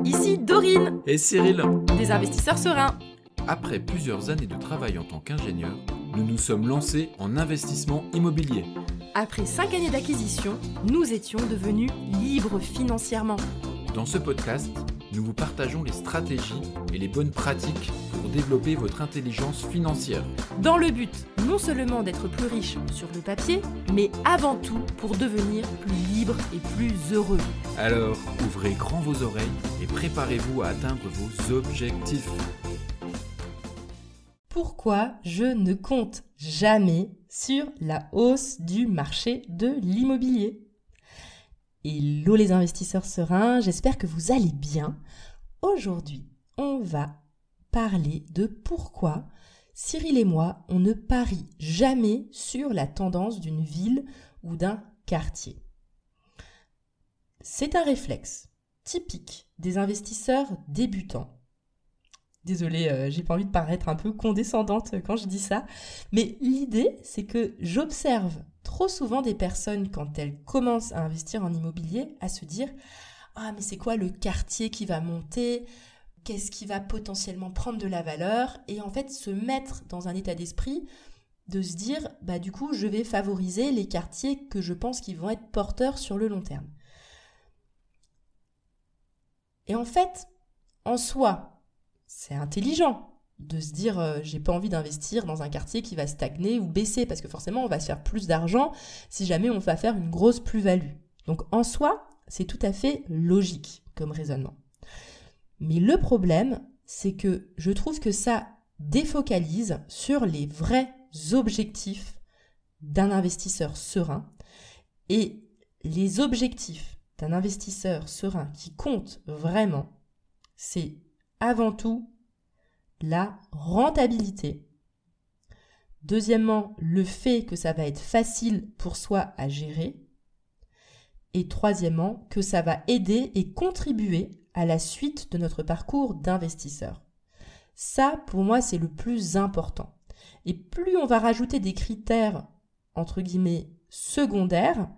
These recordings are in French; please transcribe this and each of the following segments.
ici Dorine, Et Cyril. des investisseurs sereins. Après plusieurs années de travail en tant qu'ingénieur, nous nous sommes lancés en investissement immobilier. Après 5 années d'acquisition, nous étions devenus libres financièrement. Dans ce podcast, nous vous partageons les stratégies et les bonnes pratiques pour développer votre intelligence financière. Dans le but non seulement d'être plus riche sur le papier, mais avant tout pour devenir plus libre et plus heureux. Alors, ouvrez grand vos oreilles et préparez-vous à atteindre vos objectifs. Pourquoi je ne compte jamais sur la hausse du marché de l'immobilier? Hello les investisseurs sereins, j'espère que vous allez bien. Aujourd'hui, on va parler de pourquoi Cyril et moi, on ne parie jamais sur la tendance d'une ville ou d'un quartier. C'est un réflexe typique des investisseurs débutants. Désolée, j'ai pas envie de paraître un peu condescendante quand je dis ça, mais l'idée, c'est que j'observe trop souvent des personnes, quand elles commencent à investir en immobilier, à se dire « Ah, mais c'est quoi le quartier qui va monter ? Qu'est-ce qui va potentiellement prendre de la valeur ?» Et en fait, se mettre dans un état d'esprit de se dire « Bah du coup, je vais favoriser les quartiers que je pense qui vont être porteurs sur le long terme. » Et en fait, en soi, c'est intelligent de se dire j'ai pas envie d'investir dans un quartier qui va stagner ou baisser parce que forcément on va se faire plus d'argent si jamais on va faire une grosse plus-value. Donc en soi, c'est tout à fait logique comme raisonnement. Mais le problème, c'est que je trouve que ça défocalise sur les vrais objectifs d'un investisseur serein. Et les objectifs d'un investisseur serein qui compte vraiment, c'est avant tout la rentabilité. Deuxièmement, le fait que ça va être facile pour soi à gérer. Et troisièmement, que ça va aider et contribuer à la suite de notre parcours d'investisseur. Ça, pour moi, c'est le plus important. Et plus on va rajouter des critères, entre guillemets, secondaires,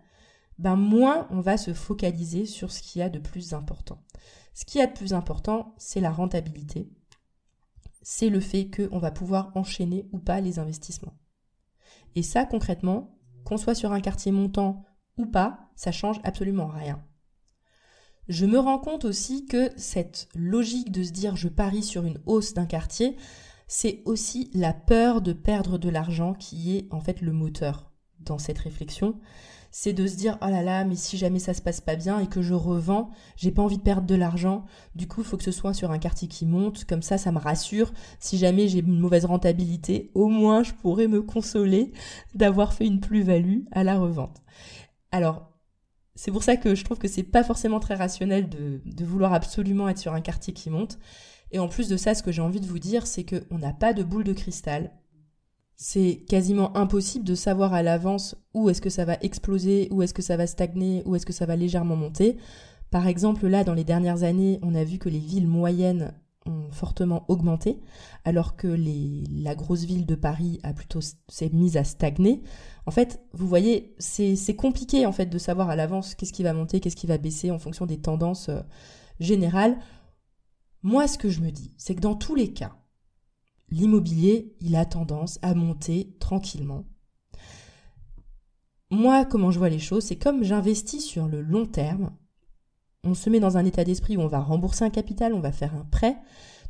moins on va se focaliser sur ce qu'il y a de plus important. Ce qu'il y a de plus important, c'est la rentabilité. C'est le fait qu'on va pouvoir enchaîner ou pas les investissements. Et ça, concrètement, qu'on soit sur un quartier montant ou pas, ça change absolument rien. Je me rends compte aussi que cette logique de se dire je parie sur une hausse d'un quartier, c'est aussi la peur de perdre de l'argent qui est en fait le moteur dans cette réflexion. C'est de se dire oh là là, mais si jamais ça se passe pas bien et que je revends, j'ai pas envie de perdre de l'argent. Du coup, il faut que ce soit sur un quartier qui monte, comme ça me rassure. Si jamais j'ai une mauvaise rentabilité, au moins je pourrais me consoler d'avoir fait une plus-value à la revente. Alors, c'est pour ça que je trouve que c'est pas forcément très rationnel de vouloir absolument être sur un quartier qui monte. Et en plus de ça, ce que j'ai envie de vous dire, c'est qu'on n'a pas de boule de cristal. C'est quasiment impossible de savoir à l'avance où est-ce que ça va exploser, où est-ce que ça va stagner, où est-ce que ça va légèrement monter. Par exemple, là, dans les dernières années, on a vu que les villes moyennes ont fortement augmenté, alors que la grosse ville de Paris s'est mise à stagner. En fait, vous voyez, c'est compliqué en fait de savoir à l'avance qu'est-ce qui va monter, qu'est-ce qui va baisser en fonction des tendances générales. Moi, ce que je me dis, c'est que dans tous les cas, l'immobilier, il a tendance à monter tranquillement. Moi, comment je vois les choses, c'est comme j'investis sur le long terme, on se met dans un état d'esprit où on va rembourser un capital, on va faire un prêt.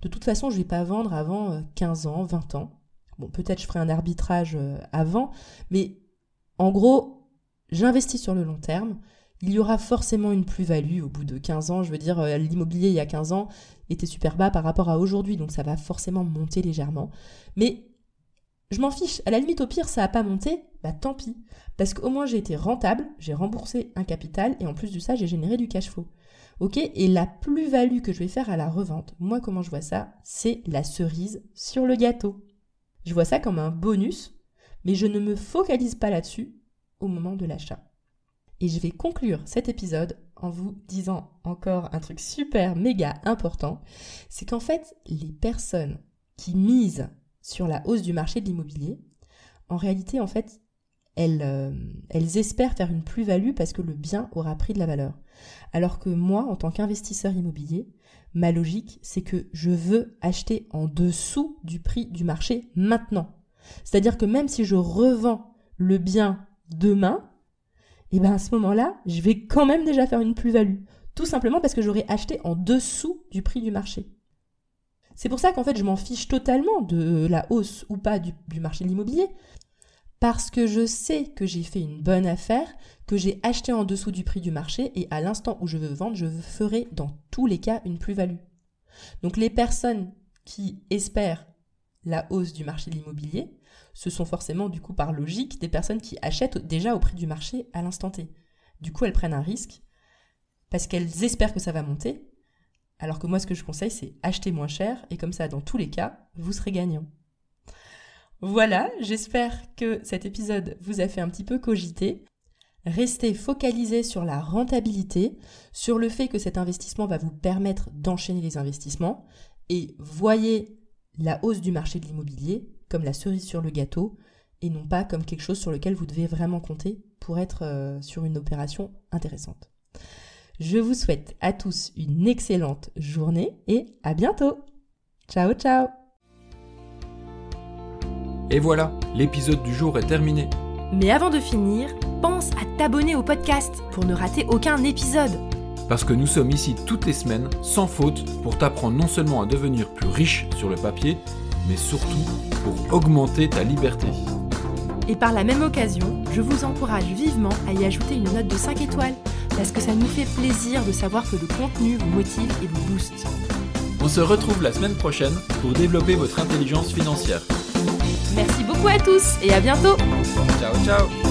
De toute façon, je ne vais pas vendre avant 15 ans, 20 ans. Bon, peut-être je ferai un arbitrage avant, mais en gros, j'investis sur le long terme. Il y aura forcément une plus-value au bout de 15 ans. Je veux dire, l'immobilier, il y a 15 ans, était super bas par rapport à aujourd'hui, donc ça va forcément monter légèrement. Mais je m'en fiche. À la limite, au pire, ça n'a pas monté, tant pis. Parce qu'au moins, j'ai été rentable, j'ai remboursé un capital, et en plus de ça, j'ai généré du cash flow. Ok ? Et la plus-value que je vais faire à la revente, moi, comment je vois ça ? C'est la cerise sur le gâteau. Je vois ça comme un bonus, mais je ne me focalise pas là-dessus au moment de l'achat. Et je vais conclure cet épisode en vous disant encore un truc super méga important, c'est qu'en fait, les personnes qui misent sur la hausse du marché de l'immobilier, en réalité, en fait, elles espèrent faire une plus-value parce que le bien aura pris de la valeur. Alors que moi, en tant qu'investisseur immobilier, ma logique, c'est que je veux acheter en dessous du prix du marché maintenant. C'est-à-dire que même si je revends le bien demain, à ce moment-là, je vais quand même déjà faire une plus-value. Tout simplement parce que j'aurai acheté en dessous du prix du marché. C'est pour ça qu'en fait, je m'en fiche totalement de la hausse ou pas du marché de l'immobilier. Parce que je sais que j'ai fait une bonne affaire, que j'ai acheté en dessous du prix du marché et à l'instant où je veux vendre, je ferai dans tous les cas une plus-value. Donc les personnes qui espèrent la hausse du marché de l'immobilier, ce sont forcément du coup par logique des personnes qui achètent déjà au prix du marché à l'instant T. Du coup, elles prennent un risque parce qu'elles espèrent que ça va monter, alors que moi ce que je conseille c'est acheter moins cher et comme ça dans tous les cas, vous serez gagnant. Voilà, j'espère que cet épisode vous a fait un petit peu cogiter. Restez focalisés sur la rentabilité, sur le fait que cet investissement va vous permettre d'enchaîner les investissements et voyez la hausse du marché de l'immobilier comme la cerise sur le gâteau et non pas comme quelque chose sur lequel vous devez vraiment compter pour être sur une opération intéressante. Je vous souhaite à tous une excellente journée et à bientôt. Ciao, ciao. Et voilà, l'épisode du jour est terminé. Mais avant de finir, pense à t'abonner au podcast pour ne rater aucun épisode. Parce que nous sommes ici toutes les semaines, sans faute, pour t'apprendre non seulement à devenir plus riche sur le papier, mais surtout pour augmenter ta liberté. Et par la même occasion, je vous encourage vivement à y ajouter une note de 5 étoiles, parce que ça nous fait plaisir de savoir que le contenu vous motive et vous booste. On se retrouve la semaine prochaine pour développer votre intelligence financière. Merci beaucoup à tous et à bientôt. Ciao, ciao.